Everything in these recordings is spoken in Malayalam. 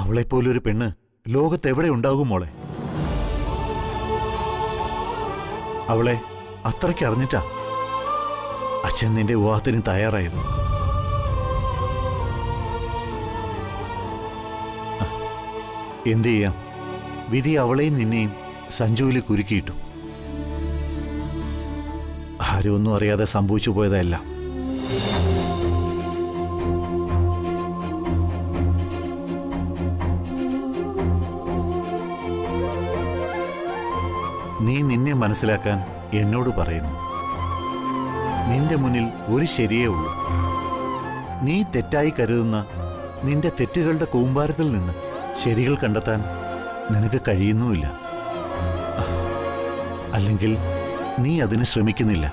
അവളെപ്പോലൊരു പെണ്ണ് ലോകത്തെവിടെ ഉണ്ടാകും മോളെ? അവളെ അത്രയ്ക്ക് അറിഞ്ഞിട്ടാ അച്ഛൻ നിന്റെ വിവാഹത്തിന് തയ്യാറായത്. എന്തു ചെയ്യാം, വിധി അവളെയും നിന്നെയും സഞ്ജുവിൽ കുരുക്കിയിട്ടു. ആരും ഒന്നും അറിയാതെ സംഭവിച്ചു പോയതല്ല. നീ നിന്നെ മനസ്സിലാക്കാൻ എന്നോട് പറയുന്നു. നിന്റെ മുന്നിൽ ഒരു ശരിയേ ഉള്ളൂ. നീ തെറ്റായി കരുതുന്ന നിന്റെ തെറ്റുകളുടെ കൂമ്പാരത്തിൽ നിന്ന് ശരികൾ കണ്ടെത്താൻ നിനക്ക് കഴിയുന്നുമില്ല. അല്ലെങ്കിൽ നീ അതിന് ശ്രമിക്കുന്നില്ല.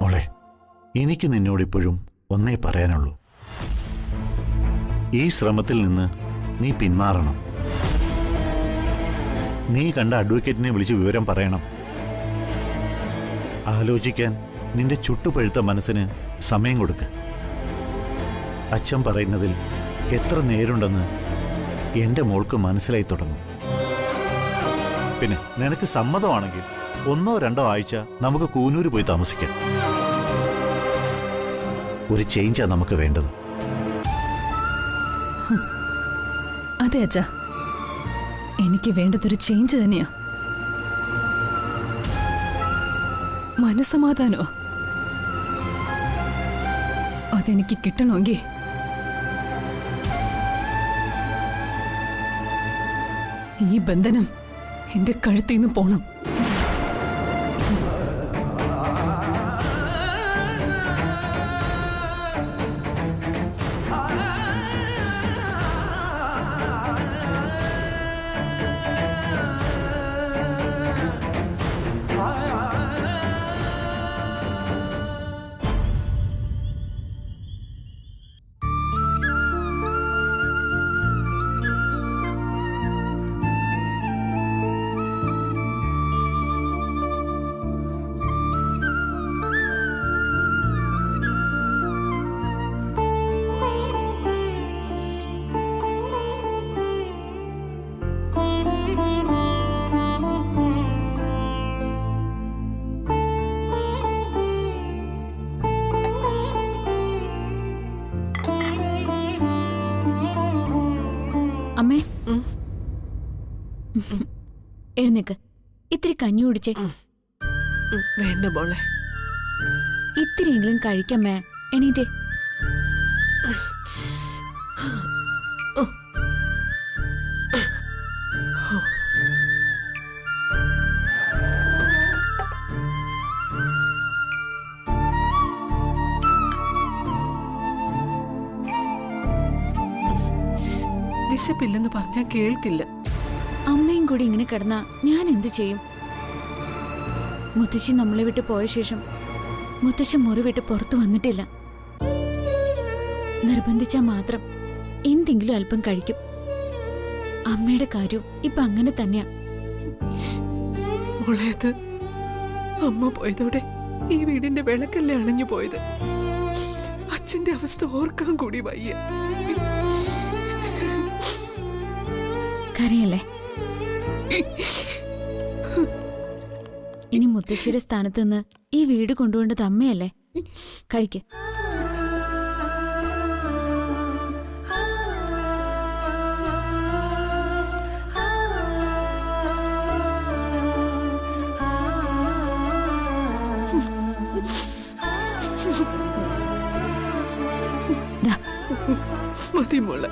മോളെ, എനിക്ക് നിന്നോടിപ്പോഴും ഒന്നേ പറയാനുള്ളൂ. ഈ ശ്രമത്തിൽ നിന്ന് നീ പിന്മാറണം. നീ കണ്ട അഡ്വക്കേറ്റിനെ വിളിച്ച് വിവരം പറയണം. ആലോചിക്കാൻ നിന്റെ ചുട്ടുപഴുത്ത മനസ്സിന് സമയം കൊടുക്ക്. അച്ഛൻ പറയുന്നതിൽ എത്ര നേരുണ്ടെന്ന് എൻ്റെ മോൾക്ക് മനസ്സിലായി തുടങ്ങും. പിന്നെ നിനക്ക് സമ്മതമാണെങ്കിൽ 1 or 2 ആഴ്ച നമുക്ക് കൂനൂര് പോയി താമസിക്കാം. ഒരു ചേഞ്ചാ നമുക്ക് വേണ്ടത്. അതെ അച്ഛാ, എനിക്ക് വേണ്ടതൊരു ചേഞ്ച് തന്നെയാ. മനസ്സമാധാനോ അതെനിക്ക് കിട്ടണമെങ്കിൽ ഈ ബന്ധനം എന്റെ കഴുത്തിൽ നിന്ന് പോണം. അമ്മേ, എഴുന്നേക്ക്, ഇത്തിരി കഞ്ഞി കുടിച്ചേ. വേണ്ട മോളെ, ഇത്തിരിയെങ്കിലും കഴിക്കമ്മേ. എണീറ്റേ. വിശപ്പില്ലെന്ന് പറഞ്ഞാൽ കേൾക്കില്ല. അമ്മയും കൂടി ഇങ്ങനെ കിടന്നാ ഞാൻ എന്തു ചെയ്യും? മുത്തശ്ശി നമ്മളെ വിട്ട് പോയ ശേഷം മുത്തശ്ശി മുറി വിട്ട് പുറത്തു വന്നിട്ടില്ല. നിർബന്ധിച്ചാൽ മാത്രം എന്തെങ്കിലും അല്പം കഴിക്കും. അമ്മയുടെ കാര്യവും ഇപ്പൊ അങ്ങനെ തന്നെയാ. മോളേത് അമ്മ പോയതോടെ ഈ വീടിന്റെ വിളക്കല്ലേ അണഞ്ഞു പോയത്. അച്ഛന്റെ അവസ്ഥ ഓർക്കാൻ കൂടി വയ്യ. കരയല്ലേ? ഇനി മുത്തശ്ശിയുടെ സ്ഥാനത്ത് നിന്ന് ഈ വീട് കൊണ്ടുപോകേണ്ടത് അമ്മയല്ലേ? കഴിക്ക്. മതി മോളെ.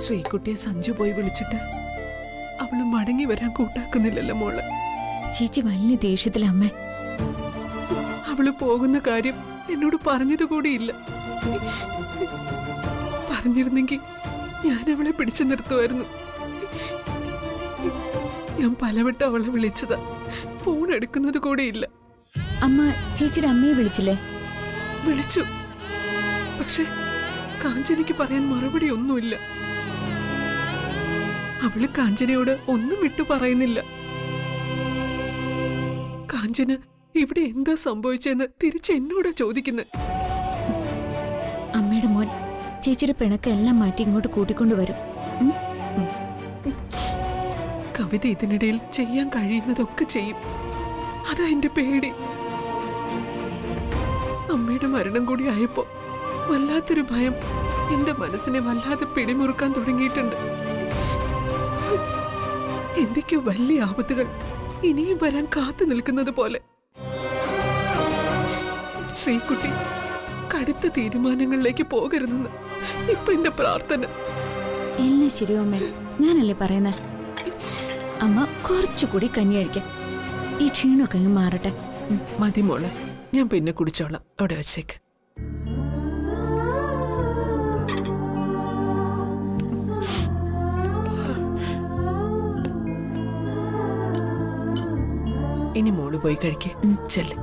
ശ്രീകുട്ടിയെ സഞ്ജു പോയി വിളിച്ചിട്ട് അവള് മടങ്ങി വരാൻ കൂട്ടാക്കുന്നില്ലല്ലോ മോളെ. ചേച്ചി വലിയ ദേഷ്യത്തിലമ്മേ. അവള് പോകുന്ന കാര്യം എന്നോട് പറഞ്ഞത് കൂടിയില്ല. പറഞ്ഞിരുന്നെങ്കിൽ ഞാൻ അവളെ പിടിച്ചു നിർത്തുമായിരുന്നു. ഞാൻ പലവട്ടം അവളെ വിളിച്ചതാ, ഫോൺ എടുക്കുന്നത് കൂടിയില്ല. അമ്മ ചേച്ചിയുടെ അമ്മയെ വിളിച്ചില്ലേ? വിളിച്ചു, പക്ഷെ കാഞ്ചനയ്ക്ക് പറയാൻ മറുപടി ഒന്നുമില്ല. അവള് കാഞ്ചനയോട് ഒന്നും വിട്ടു പറയുന്നില്ല. കാഞ്ചന ഇവിടെ എന്താ സംഭവിച്ചെന്ന് തിരിച്ച് എന്നോടാ ചോദിക്കുന്നത്. അമ്മയുടെ മോൻ ചേച്ചിയുടെ പിണക്കെല്ലാം മാറ്റി ഇങ്ങോട്ട് കൂട്ടിക്കൊണ്ടുവരും. ഉം? കവിത ഇതിനിടയിൽ ചെയ്യാൻ കഴിയുന്നതൊക്കെ ചെയ്യും. അതാ എന്റെ പേടി. അമ്മയുടെ മരണം കൂടി ആയപ്പോ വല്ലാത്തൊരു ഭയം എന്റെ മനസ്സിനെ വല്ലാതെ പിടിമുറുക്കാൻ തുടങ്ങിയിട്ടുണ്ട്. എന്തൊക്കെയോ വലിയ ആപത്തുകൾ ഇനിയും വരാൻ കാത്തു നിൽക്കുന്നത് പോലെ. ശ്രീകുട്ടി കടുത്ത തീരുമാനങ്ങളിലേക്ക് പോകരുതെന്ന് ഇപ്പൊ എന്റെ പ്രാർത്ഥന. എല്ലാം ശരിയോ അമ്മേ, ഞാനല്ലേ പറയുന്നേ. അമ്മ കുറച്ചുകൂടി കഞ്ഞി കഴിക്കാം, ഈ ക്ഷീണമൊക്കെ അങ്ങ് മാറട്ടെ. മതി മോളെ, ഞാൻ പിന്നെ കുടിച്ചോളാം. അവിടെ വെച്ചേക്ക്. ഇനി മോള് പോയി കഴിക്കേ. ചെല്ല്.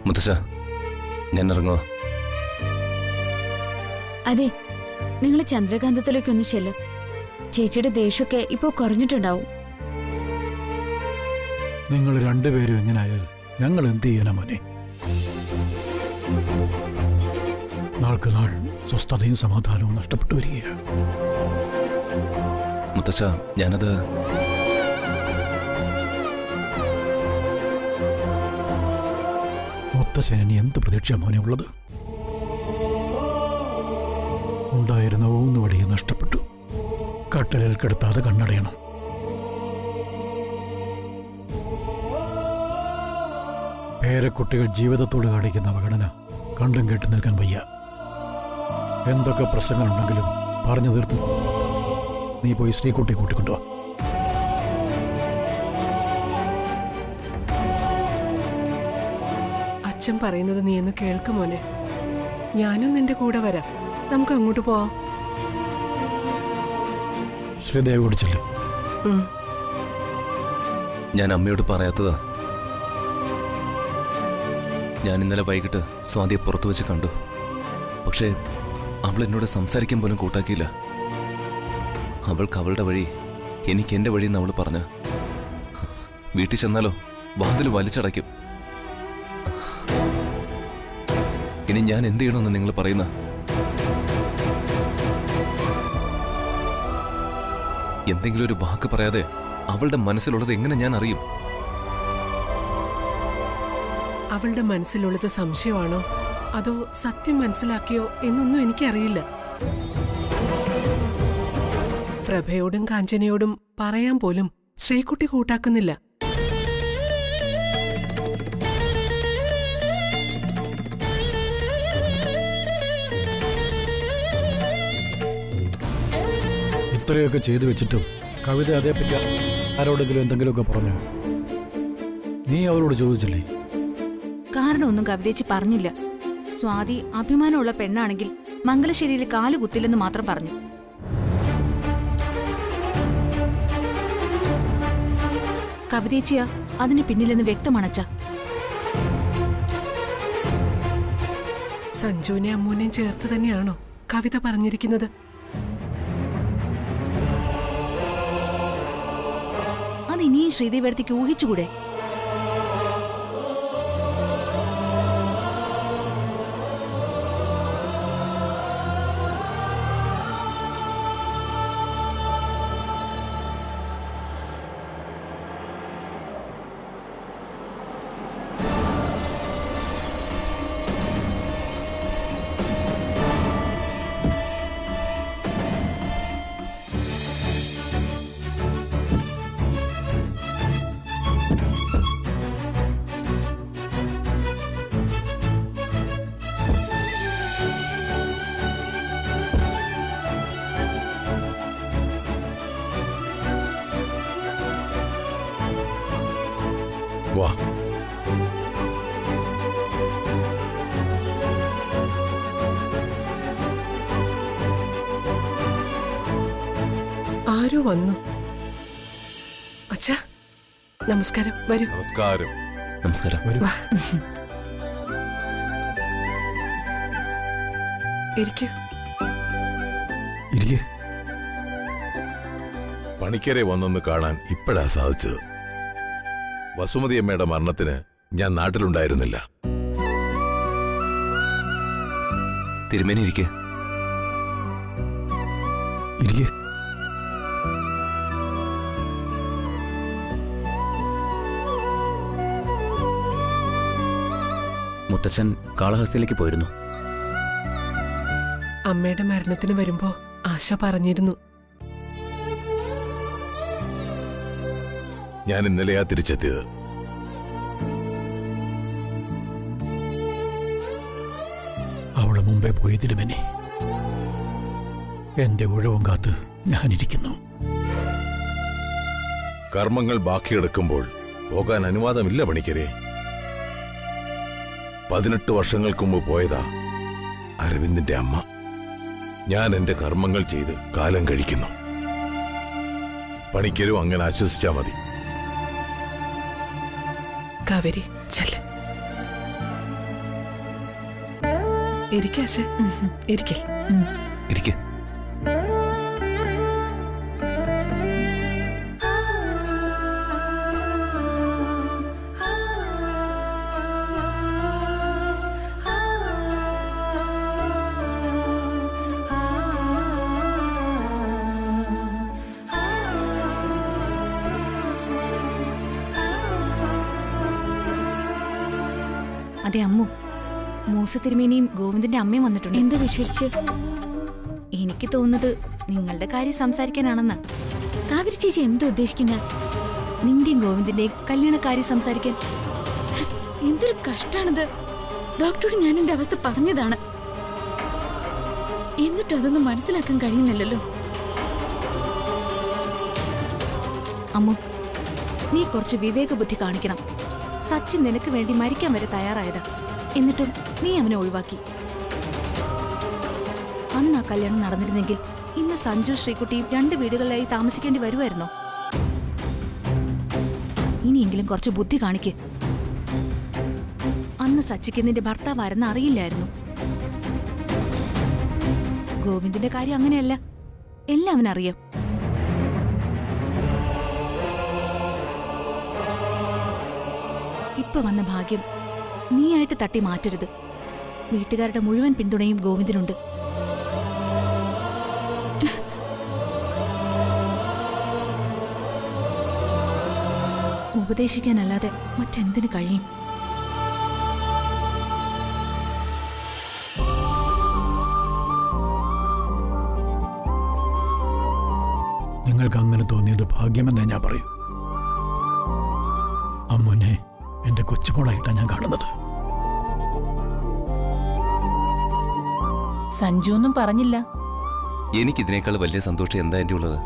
മുത്തശ്ശ, ഞാൻ ഇറങ്ങുക. അതെ, നിങ്ങൾ ചന്ദ്രകാന്തത്തിലേക്ക് ഒന്ന് ചെല്ല്. ചേച്ചിയുടെ ദേഷ്യമൊക്കെ ഇപ്പോ കുറഞ്ഞിട്ടുണ്ടാവും. നിങ്ങൾ രണ്ടുപേരും എങ്ങനായാൽ ഞങ്ങൾ എന്ത് ചെയ്യാനാ മോനെ? നാൾക്ക് നാൾ സ്വസ്ഥതയും സമാധാനവും നഷ്ടപ്പെട്ടു വരികയാണ്. മുത്തശ്ശ, ഞാനത് മുത്തശ്ശനി എന്ത് പ്രതീക്ഷ മോനെ ഉള്ളത്? ഉണ്ടായിരുന്ന ഊന്നുവടിയെ നഷ്ടപ്പെട്ടു. കട്ടലിൽ കിടത്താതെ കണ്ണടയണം. പേരക്കുട്ടികൾ ജീവിതത്തോട് കാണിക്കുന്ന അവഗണന കണ്ടും കേട്ടു നിൽക്കാൻ വയ്യ. എന്തൊക്കെ പ്രശ്നങ്ങളുണ്ടെങ്കിലും പറഞ്ഞു തീർത്ത് നീ പോയി ശ്രീകുട്ടി കൂട്ടിക്കൊണ്ടുവാ. അച്ഛൻ പറയുന്നത് നീ ഒന്ന് കേൾക്ക് മോനെ. ഞാനും നിന്റെ കൂടെ വരാം. നമുക്ക് അങ്ങോട്ട് പോവാം. ശ്രീദേവിയോട് ചെല്ല്. ഞാൻ അമ്മയോട് പറയാത്തതാ. ഞാൻ ഇന്നലെ വൈകിട്ട് സ്വാതിയെ പുറത്തു വെച്ച് കണ്ടു. പക്ഷേ അവൾ എന്നോട് സംസാരിക്കാൻ പോലും കൂട്ടാക്കിയില്ല. അവൾക്ക് അവളുടെ വഴി, എനിക്ക് എൻ്റെ വഴിയെന്ന് അവൾ പറഞ്ഞ. വീട്ടിൽ ചെന്നാലോ വാതിൽ വലിച്ചടയ്ക്കും. ഇനി ഞാൻ എന്ത് ചെയ്യണമെന്ന് നിങ്ങൾ പറയുന്ന? എന്തെങ്കിലും ഒരു വാക്ക് പറയാതെ അവളുടെ മനസ്സിലുള്ളത് എങ്ങനെ ഞാൻ അറിയും? അവളുടെ മനസ്സിലുള്ളത് സംശയമാണോ അതോ സത്യം മനസ്സിലാക്കിയോ എന്നൊന്നും എനിക്കറിയില്ല. പ്രഭയോടും കാഞ്ചനയോടും പറയാൻ പോലും ശ്രീകുട്ടി കൂട്ടാക്കുന്നില്ല. ഇത്രയൊക്കെ ചെയ്തു വെച്ചിട്ടും കവിത അതേപ്പറ്റി ആരോടെങ്കിലും എന്തെങ്കിലുമൊക്കെ പറഞ്ഞു? നീ അവരോട് ചോദിച്ചില്ലേ? കാരണമൊന്നും കവിതേച്ചി പറഞ്ഞില്ല. സ്വാതി അഭിമാനമുള്ള പെണ്ണാണെങ്കിൽ മംഗലശ്ശേരിയിൽ കാല് കുത്തില്ലെന്ന് മാത്രം പറഞ്ഞു. കവിതേച്ചിയാ അതിന് പിന്നിലെന്ന് വ്യക്തമാണച്ച. സഞ്ജുവിനെ അമ്മൂനെയും ചേർത്ത് തന്നെയാണോ കവിത പറഞ്ഞിരിക്കുന്നത്? അതിനിയും ശ്രീദേവിയടുത്തേക്ക് ഊഹിച്ചുകൂടെ? ആരോ വന്നു. അച്ഛാ നമസ്കാരം, വരൂ. നമസ്കാരം. നമസ്കാരം. ഇരിക്കൂ. ഇരിക്കെ. പണിക്കരെ വന്നൊന്ന് കാണാൻ ഇപ്പോഴാ സാധിച്ചത്. വസുമതി അമ്മയുടെ മരണത്തിന് ഞാൻ നാട്ടിലുണ്ടായിരുന്നില്ല. തിരുമേനി ഇരിക്കെ. ഇരിക്കെ. മുത്തച്ഛൻ കാളഹസ്തിയിലേക്ക് പോയിരുന്നു. അമ്മയുടെ മരണത്തിന് വരുമ്പോ ആശ പറഞ്ഞിരുന്നു. ഞാൻ ഇന്നലെയാ തിരിച്ചെത്തിയത്. അവള് മുമ്പേ പോയി തിരുമേനി. എന്റെ ഒഴിവും കാത്ത് ഞാനിരിക്കുന്നു. കർമ്മങ്ങൾ ബാക്കിയെടുക്കുമ്പോൾ പോകാൻ അനുവാദമില്ല പണിക്കരെ. 18 വർഷങ്ങൾക്ക് മുമ്പ് പോയതാ അരവിന്ദിന്റെ അമ്മ. ഞാൻ എന്റെ കർമ്മങ്ങൾ ചെയ്ത് കാലം കഴിക്കുന്നു. പണിക്കരും അങ്ങനെ ആശ്വസിച്ചാ മതി. കാവേരി ചെല്ല്. ഇരിക്കാശേ, ഇരിക്കേ. ഇരിക്കെ. അതെ അമ്മു, മൂസ തിരുമേനിയും ഗോവിന്ദന്റെ അമ്മയും വന്നിട്ടുണ്ട്. എന്താ വിശേഷിച്ച്? എനിക്ക് തോന്നുന്നത് നിങ്ങളുടെ കാര്യം സംസാരിക്കാനാണെന്ന്. കാവേരി ചേച്ചി എന്താ ഉദ്ദേശിക്കുന്ന? നിന്റെയും ഗോവിന്ദന്റെയും കല്യാണക്കാര്യം സംസാരിക്കാൻ. എന്തൊരു കഷ്ടാണിത്. ഡോക്ടറോട് ഞാൻ എന്റെ അവസ്ഥ പറഞ്ഞതാണ്, എന്നിട്ടും അതൊന്നും മനസ്സിലാക്കാൻ കഴിയുന്നില്ലല്ലോ. അമ്മു, നീ കുറച്ച് വിവേക ബുദ്ധി കാണിക്കണം. സച്ചിൻ നിനക്ക് വേണ്ടി മരിക്കാൻ വരെ തയ്യാറായതാ, എന്നിട്ടും നീ അവനെ ഒഴിവാക്കി. അന്ന് ആ കല്യാണം നടന്നിരുന്നെങ്കിൽ ഇന്ന് സഞ്ജു ശ്രീകുട്ടിയും 2 വീടുകളിലായി താമസിക്കേണ്ടി വരുമായിരുന്നോ? ഇനിയെങ്കിലും കുറച്ച് ബുദ്ധി കാണിക്ക്. അന്ന് സച്ചിക്ക് നിന്റെ ഭർത്താവാരെന്ന് അറിയില്ലായിരുന്നു. ഗോവിന്ദന്റെ കാര്യം അങ്ങനെയല്ല, എല്ലാം അവനറിയാം. ഇപ്പൊ വന്ന ഭാഗ്യം നീയായിട്ട് തട്ടി മാറ്റരുത്. വീട്ടുകാരുടെ മുഴുവൻ പിന്തുണയും ഗോവിന്ദനുണ്ട്. ഉപദേശിക്കാനല്ലാതെ മറ്റെന്തിനു കഴിയും? നിങ്ങൾക്ക് അങ്ങനെ തോന്നിയത് ഭാഗ്യമെന്നേ ഞാൻ പറയൂ. അമ്മുനെ എന്റെ കൊച്ചുമോളായിട്ടാണ് ഞാൻ കാണുന്നത്. സഞ്ജു ഒന്നും പറഞ്ഞില്ല. എനിക്കിതിനേക്കാൾ വലിയ സന്തോഷം എന്താ എൻ്റെ ഉള്ളത്?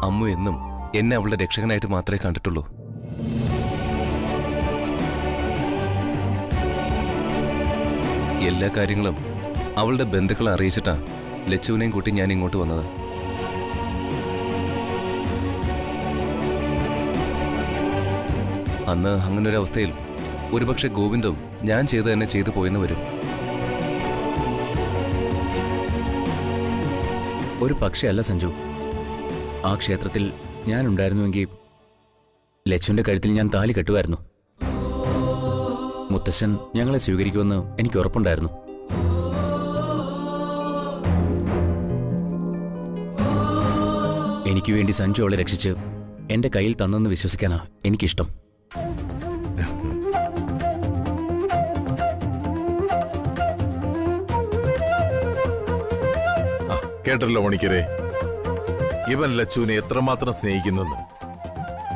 അമ്മു എന്നും എന്നെ അവളുടെ രക്ഷകനായിട്ട് മാത്രമേ കണ്ടിട്ടുള്ളൂ. എല്ലാ കാര്യങ്ങളും അവളുടെ ബന്ധുക്കളെ അറിയിച്ചിട്ടാ ലച്ചുവിനെയും കൂട്ടി ഞാൻ ഇങ്ങോട്ട് വന്നത്. അന്ന് അങ്ങനൊരവസ്ഥയിൽ ഒരുപക്ഷെ ഗോവിന്ദും ഞാൻ ചെയ്ത് തന്നെ ചെയ്തു പോയെന്ന് വരും. ഒരു പക്ഷേ അല്ല സഞ്ജു. ആ ക്ഷേത്രത്തിൽ ഞാനുണ്ടായിരുന്നുവെങ്കിൽ ലച്ചുവിന്റെ കഴുത്തിൽ ഞാൻ താലി കെട്ടുമായിരുന്നു. മുത്തശ്ശൻ ഞങ്ങളെ സ്വീകരിക്കുമെന്ന് എനിക്ക് ഉറപ്പുണ്ടായിരുന്നു. എനിക്ക് വേണ്ടി സഞ്ജു അവളെ രക്ഷിച്ച് എന്റെ കയ്യിൽ തന്നെന്ന് വിശ്വസിക്കാനാ എനിക്കിഷ്ടം. കേട്ടല്ലോ മണിക്കരെ, ഇവൻ ലച്ചുവിനെ എത്രമാത്രം സ്നേഹിക്കുന്നെന്ന്.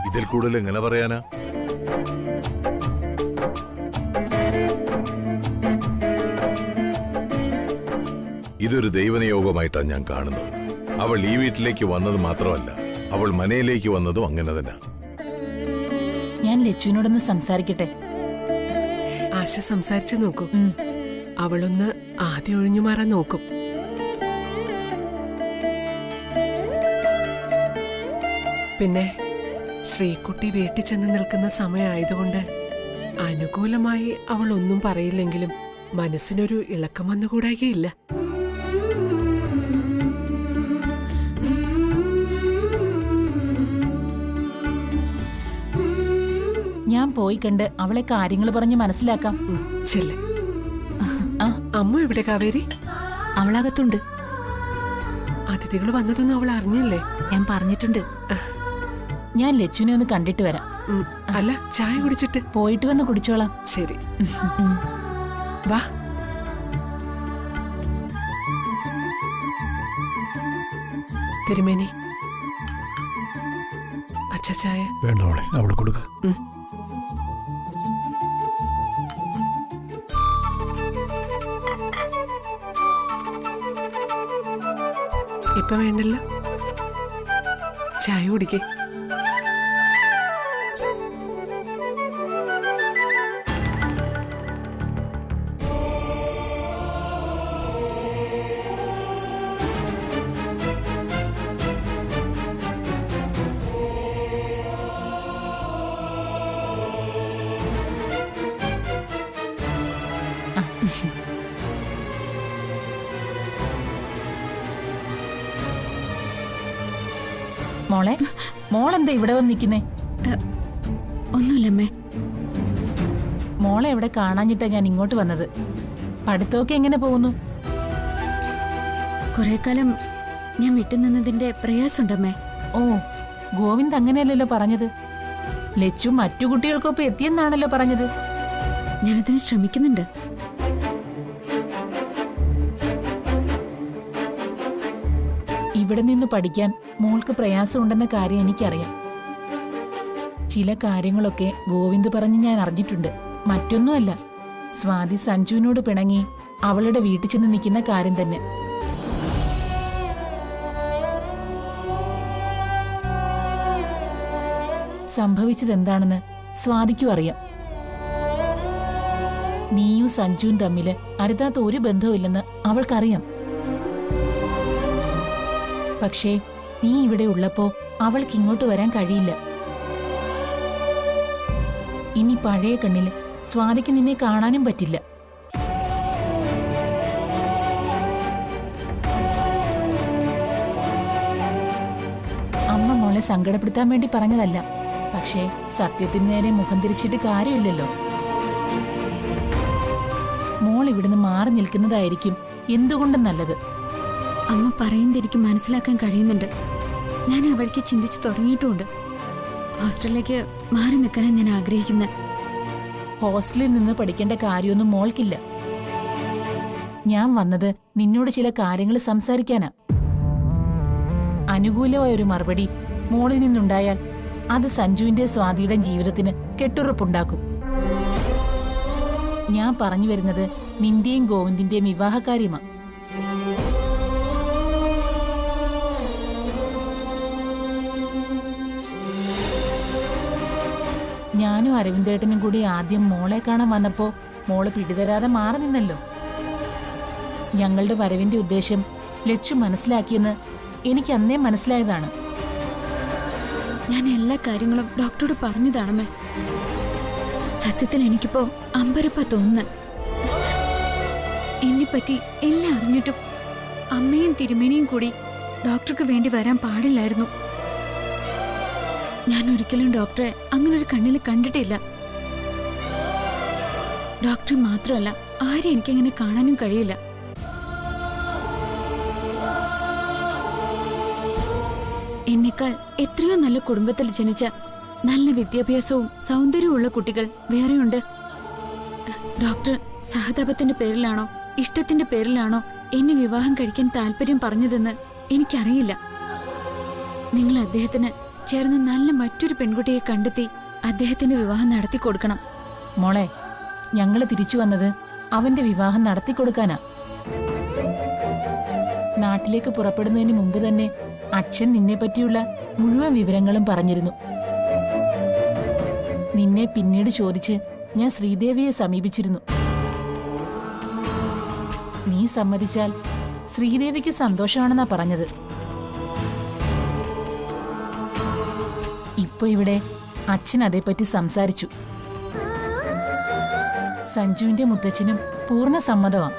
ഇതിൽ കൂടുതൽ എങ്ങനെ പറയാനാ? ഇതൊരു ദൈവനിയോഗമായിട്ടാണ് ഞാൻ കാണുന്നത്. അവൾ ഈ വീട്ടിലേക്ക് വന്നത് മാത്രമല്ല, അവൾ മനയിലേക്ക് വന്നതും അങ്ങനെ തന്നെ. ഞാൻ ലച്ചുവിനോടൊന്ന് സംസാരിക്കട്ടെ. ആശ സംസാരിച്ചു നോക്കൂ. അവളൊന്ന് ആദ്യം ഒഴിഞ്ഞു മാറാൻ നോക്കും. പിന്നെ ശ്രീകുട്ടി വീട്ടിൽ ചെന്ന് നിൽക്കുന്ന സമയമായതുകൊണ്ട് അനുകൂലമായി അവൾ ഒന്നും പറയില്ലെങ്കിലും മനസ്സിനൊരു ഇളക്കം വന്നുകൂടായികയില്ല. ഞാൻ പോയി കണ്ട് അവളെ കാര്യങ്ങൾ പറഞ്ഞ് മനസ്സിലാക്കാം. ചെല്ല്. അമ്മ എവിടെ കാവേരി? അവളകത്തുണ്ട്. അതിഥികൾ വന്നതൊന്നും അവൾ അറിഞ്ഞില്ലേ? ഞാൻ പറഞ്ഞിട്ടുണ്ട്. ഞാൻ ലച്ചുവിനെ ഒന്ന് കണ്ടിട്ട് വരാം. അല്ല, ചായ കുടിച്ചിട്ട് പോയിട്ട് വന്ന് കുടിച്ചോളാം. ശരി, വാ. തിരുമേനി, അച്ഛ ചായ. വേണ്ട അവളെ, അവളെ കൊടുക്ക. ഇപ്പൊ വേണ്ടല്ലോ, ചായ കുടിക്കേ. മോളെ, മോളെന്താ ഇവിടെ വന്ന് നിൽക്കുന്നേ? ഒന്നുമില്ലമ്മേ. മോളെ എവിടെ കാണാഞ്ഞിട്ടാ ഞാൻ ഇങ്ങോട്ട് വന്നത്. പഠിത്തമൊക്കെ എങ്ങനെ പോകുന്നു? കുറെ കാലം ഞാൻ വിട്ടുനിന്നതിന്റെ പ്രയാസമുണ്ടമ്മേ. ഓ, ഗോവിന്ദ് അങ്ങനെയല്ലല്ലോ പറഞ്ഞത്. ലച്ചു മറ്റു കുട്ടികൾക്കൊപ്പം എത്തിയെന്നാണല്ലോ പറഞ്ഞത്. ഞാനതിന് ശ്രമിക്കുന്നുണ്ട്. ഇവിടെ നിന്ന് പഠിക്കാൻ മോൾക്ക് പ്രയാസമുണ്ടെന്ന കാര്യം എനിക്കറിയാം. ചില കാര്യങ്ങളൊക്കെ ഗോവിന്ദ് പറഞ്ഞ് ഞാൻ അറിഞ്ഞിട്ടുണ്ട്. മറ്റൊന്നുമല്ല, സ്വാതി സഞ്ജുവിനോട് പിണങ്ങി അവളുടെ വീട്ടിൽ ചെന്ന് നിൽക്കുന്ന കാര്യം തന്നെ. സംഭവിച്ചതെന്താണെന്ന് സ്വാതിക്കും അറിയാം. നീയും സഞ്ജുവും തമ്മില് അരുതാത്ത ഒരു ബന്ധവുമില്ലെന്ന് അവൾക്കറിയാം. പക്ഷേ നീ ഇവിടെ ഉള്ളപ്പോ അവൾക്ക് ഇങ്ങോട്ട് വരാൻ കഴിയില്ല. ഇനി പഴയ കണ്ണില് സ്വാതിക്ക് നിന്നെ കാണാനും പറ്റില്ല. അമ്മ മോളെ സങ്കടപ്പെടുത്താൻ വേണ്ടി പറഞ്ഞതല്ല. പക്ഷേ സത്യത്തിന് നേരെ മുഖം തിരിച്ചിട്ട് കാര്യമില്ലല്ലോ. മോൾ ഇവിടുന്ന് മാറി നിൽക്കുന്നതായിരിക്കും എന്തുകൊണ്ടും നല്ലത്. അമ്മ പറയുന്നത് എനിക്ക് മനസ്സിലാക്കാൻ കഴിയുന്നുണ്ട്. ഞാൻ ആ വഴിക്ക് ചിന്തിച്ചു തുടങ്ങിയിട്ടുമുണ്ട്. ഹോസ്റ്റലിലേക്ക് മാറി നിൽക്കാനാണ് ഞാൻ ആഗ്രഹിക്കുന്നത്. ഹോസ്റ്റലിൽ നിന്ന് പഠിക്കേണ്ട കാര്യമൊന്നും മോൾക്കില്ല. ഞാൻ വന്നത് നിന്നോട് ചില കാര്യങ്ങൾ സംസാരിക്കാനാ. അനുകൂലമായ ഒരു മറുപടി മോളിൽ നിന്നുണ്ടായാൽ അത് സഞ്ജുവിന്റെ സ്വാതിയുടെ ജീവിതത്തിന് കെട്ടുറപ്പുണ്ടാക്കും. ഞാൻ പറഞ്ഞു വരുന്നത് നിന്റെയും ഗോവിന്ദിന്റെയും വിവാഹകാര്യമാ. ഞാനും അരവിന്ദേട്ടനും കൂടി ആദ്യം മോളെ കാണാൻ വന്നപ്പോ മോള് പിടിതരാതെ മാറി നിന്നല്ലോ. ഞങ്ങളുടെ വരവിന്റെ ഉദ്ദേശം ലച്ചു മനസ്സിലാക്കിയെന്ന് എനിക്ക് അന്നേ മനസ്സിലായതാണ്. ഞാൻ എല്ലാ കാര്യങ്ങളും ഡോക്ടറോട് പറഞ്ഞതാണമ്മേ. സത്യത്തിൽ എനിക്കിപ്പോ അമ്പരപ്പ തോന്നുന്നു. എന്നെപ്പറ്റി എല്ലാം അറിഞ്ഞിട്ടും അമ്മയും തിരുമേനിയും കൂടി ഡോക്ടർക്ക് വേണ്ടി വരാൻ പാടില്ലായിരുന്നു. ഞാൻ ഒരിക്കലും ഡോക്ടറെ അങ്ങനൊരു കണ്ണിൽ കണ്ടിട്ടില്ല. ഡോക്ടർ മാത്രമല്ല, ആരും എനിക്കങ്ങനെ കാണാനും കഴിയില്ല. എന്നേക്കാൾ എത്രയോ നല്ല കുടുംബത്തിൽ ജനിച്ച നല്ല വിദ്യാഭ്യാസവും സൗന്ദര്യവുമുള്ള കുട്ടികൾ വേറെയുണ്ട്. ഡോക്ടർ സഹതാപത്തിന്റെ പേരിലാണോ ഇഷ്ടത്തിന്റെ പേരിലാണോ എന്നെ വിവാഹം കഴിക്കാൻ താല്പര്യം പറഞ്ഞതെന്ന് എനിക്കറിയില്ല. നിങ്ങൾ അദ്ദേഹത്തിന് ചേർന്ന് നല്ല മറ്റൊരു പെൺകുട്ടിയെ കണ്ടെത്തി അദ്ദേഹത്തിന്റെ വിവാഹം നടത്തി കൊടുക്കണം. മോളെ, ഞങ്ങള് തിരിച്ചു വന്നത് അവന്റെ വിവാഹം നടത്തിക്കൊടുക്കാനാ. നാട്ടിലേക്ക് പുറപ്പെടുന്നതിന് മുമ്പ് തന്നെ അച്ഛൻ നിന്നെ പറ്റിയുള്ള മുഴുവൻ വിവരങ്ങളും പറഞ്ഞിരുന്നു. നിന്നെ പിന്നീട് ചോദിച്ച് ഞാൻ ശ്രീദേവിയെ സമീപിച്ചിരുന്നു. നീ സമ്മതിച്ചാൽ ശ്രീദേവിക്ക് സന്തോഷമാണെന്നാ പറഞ്ഞത്. ഇപ്പൊ ഇവിടെ അച്ഛൻ അതേപ്പറ്റി സംസാരിച്ചു. സഞ്ജുവിന്റെ മുത്തച്ഛനും പൂർണ്ണ സമ്മതമാണ്.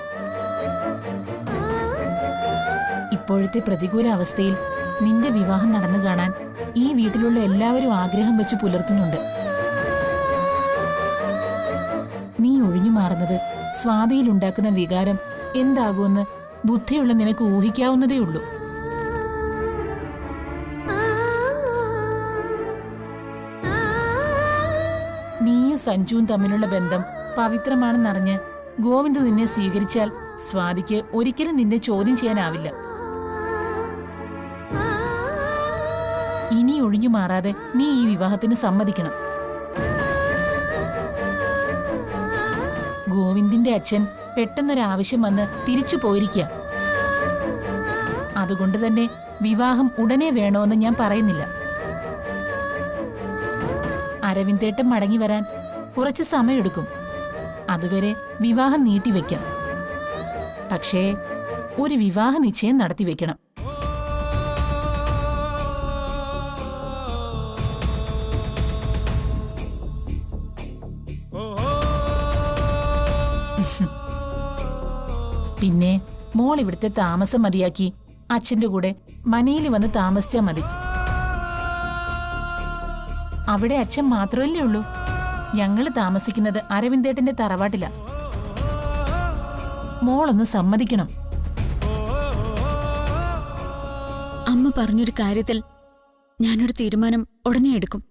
ഇപ്പോഴത്തെ പ്രതികൂല അവസ്ഥയിൽ നിന്റെ വിവാഹം നടന്നു കാണാൻ ഈ വീട്ടിലുള്ള എല്ലാവരും ആഗ്രഹം വെച്ച് പുലർത്തുന്നുണ്ട്. നീ ഒഴിഞ്ഞു മാറുന്നത് സ്വാതിയിലുണ്ടാക്കുന്ന വികാരം എന്താകുമെന്ന് ബുദ്ധിയുള്ള നിനക്ക് ഊഹിക്കാവുന്നതേ ഉള്ളൂ. നീയും സഞ്ജുവും തമ്മിലുള്ള ബന്ധം പവിത്രമാണെന്നറിഞ്ഞ് ഗോവിന്ദ് നിന്നെ സ്വീകരിച്ചാൽ സ്വാതിക്ക് ഒരിക്കലും നിന്നെ ചോദ്യം ചെയ്യാനാവില്ല. ഇനി ഒഴിഞ്ഞു മാറാതെ നീ ഈ വിവാഹത്തിന് സമ്മതിക്കണം. ഗോവിന്ദിന്റെ അച്ഛൻ പെട്ടെന്നൊരാവശ്യം വന്ന് തിരിച്ചു പോയിരിക്കുക. അതുകൊണ്ട് തന്നെ വിവാഹം ഉടനെ വേണോന്ന് ഞാൻ പറയുന്നില്ല. അരവിന്ദേട്ടൻ മടങ്ങി വരാൻ കുറച്ച് സമയമെടുക്കും. അതുവരെ വിവാഹം നീട്ടിവെക്കാം. പക്ഷേ ഒരു വിവാഹ നിശ്ചയം നടത്തിവെക്കണം. പിന്നെ മോൾ ഇവിടുത്തെ താമസം മതിയാക്കി അച്ഛന്റെ കൂടെ മനയിൽ വന്ന് താമസിച്ചാ മതി. അവിടെ അച്ഛൻ മാത്രമല്ലേ ഉള്ളൂ. ഞങ്ങള് താമസിക്കുന്നത് അരവിന്ദേട്ടന്റെ തറവാട്ടില. മോളൊന്ന് സമ്മതിക്കണം. അമ്മ പറഞ്ഞൊരു കാര്യത്തിൽ ഞാനൊരു തീരുമാനം ഉടനെ എടുക്കും.